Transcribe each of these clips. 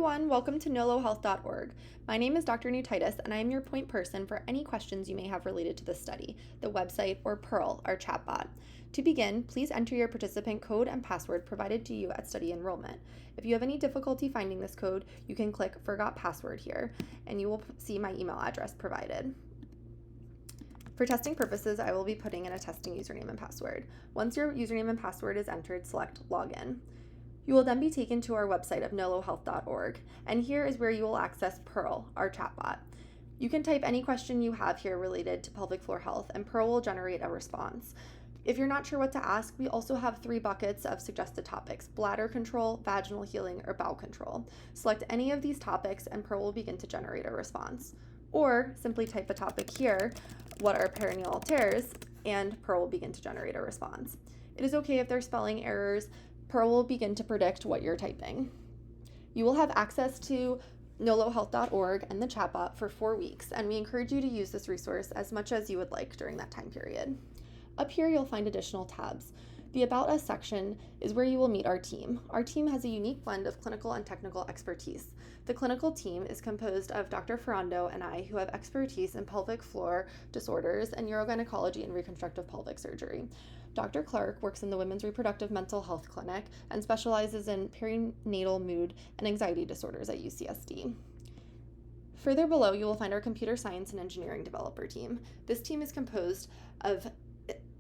everyone, welcome to nolohealth.org. My name is Dr. Nutitis, and I am your point person for any questions you may have related to the study, the website, or Pearl, our chatbot. To begin, please enter your participant code and password provided to you at study enrollment. If you have any difficulty finding this code, you can click Forgot Password here, and you will see my email address provided. For testing purposes, I will be putting in a testing username and password. Once your username and password is entered, select Login. You will then be taken to our website of nolohealth.org, and here is where you will access Pearl, our chatbot. You can type any question you have here related to pelvic floor health, and Pearl will generate a response. If you're not sure what to ask, we also have 3 buckets of suggested topics: bladder control, vaginal healing, or bowel control. Select any of these topics, and Pearl will begin to generate a response. Or simply type a topic here, what are perineal tears, and Pearl will begin to generate a response. It is okay if there's spelling errors. Pearl will begin to predict what you're typing. You will have access to nolohealth.org and the chatbot for 4 weeks, and we encourage you to use this resource as much as you would like during that time period. Up here, you'll find additional tabs. The About Us section is where you will meet our team. Our team has a unique blend of clinical and technical expertise. The clinical team is composed of Dr. Ferrando and I, who have expertise in pelvic floor disorders and urogynecology and reconstructive pelvic surgery. Dr. Clark works in the Women's Reproductive Mental Health Clinic and specializes in perinatal mood and anxiety disorders at UCSD. Further below, you will find our computer science and engineering developer team. This team is composed of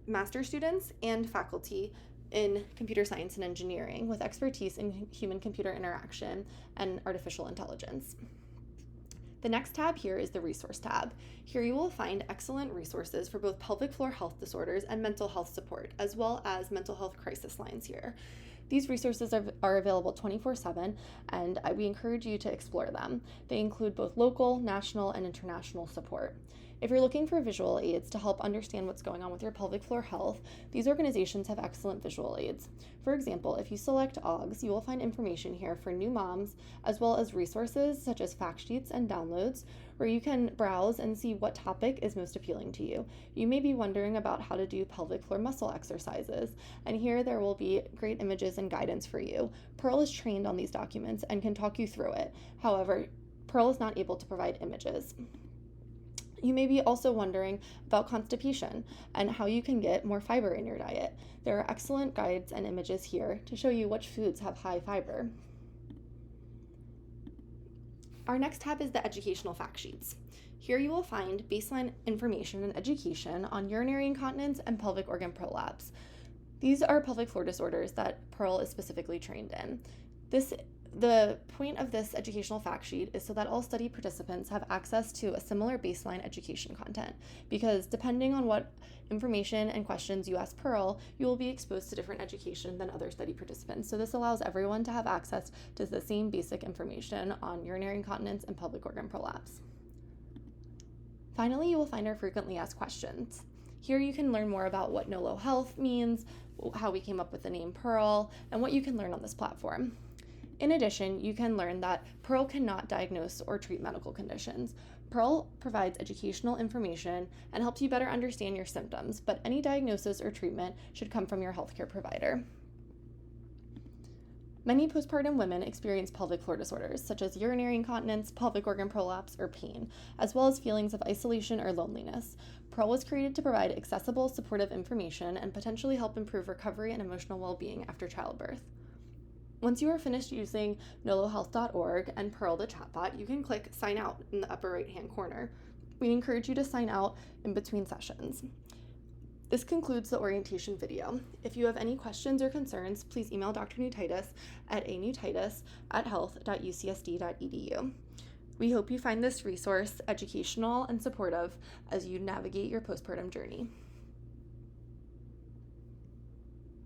master's students and faculty in computer science and engineering with expertise in human-computer interaction and artificial intelligence. The next tab here is the Resource tab. Here you will find excellent resources for both pelvic floor health disorders and mental health support, as well as mental health crisis lines here. These resources are available 24/7, and we encourage you to explore them. They include both local, national, and international support. If you're looking for visual aids to help understand what's going on with your pelvic floor health, these organizations have excellent visual aids. For example, if you select OGS, you will find information here for new moms, as well as resources such as fact sheets and downloads, where you can browse and see what topic is most appealing to you. You may be wondering about how to do pelvic floor muscle exercises, and here there will be great images and guidance for you. Pearl is trained on these documents and can talk you through it. However, Pearl is not able to provide images. You may be also wondering about constipation and how you can get more fiber in your diet. There are excellent guides and images here to show you which foods have high fiber. Our next tab is the educational fact sheets. Here you will find baseline information and education on urinary incontinence and pelvic organ prolapse. These are pelvic floor disorders that Pearl is specifically trained in. The point of this educational fact sheet is so that all study participants have access to a similar baseline education content, because depending on what information and questions you ask Pearl, you will be exposed to different education than other study participants. So this allows everyone to have access to the same basic information on urinary incontinence and pelvic organ prolapse. Finally, you will find our frequently asked questions. Here you can learn more about what Nolo Health means, how we came up with the name Pearl, and what you can learn on this platform. In addition, you can learn that Pearl cannot diagnose or treat medical conditions. Pearl provides educational information and helps you better understand your symptoms, but any diagnosis or treatment should come from your healthcare provider. Many postpartum women experience pelvic floor disorders, such as urinary incontinence, pelvic organ prolapse, or pain, as well as feelings of isolation or loneliness. Pearl was created to provide accessible, supportive information and potentially help improve recovery and emotional well-being after childbirth. Once you are finished using nolohealth.org and Pearl the chatbot, you can click Sign Out in the upper right-hand corner. We encourage you to sign out in between sessions. This concludes the orientation video. If you have any questions or concerns, please email Dr. Nutitis at anutitis@health.ucsd.edu. We hope you find this resource educational and supportive as you navigate your postpartum journey.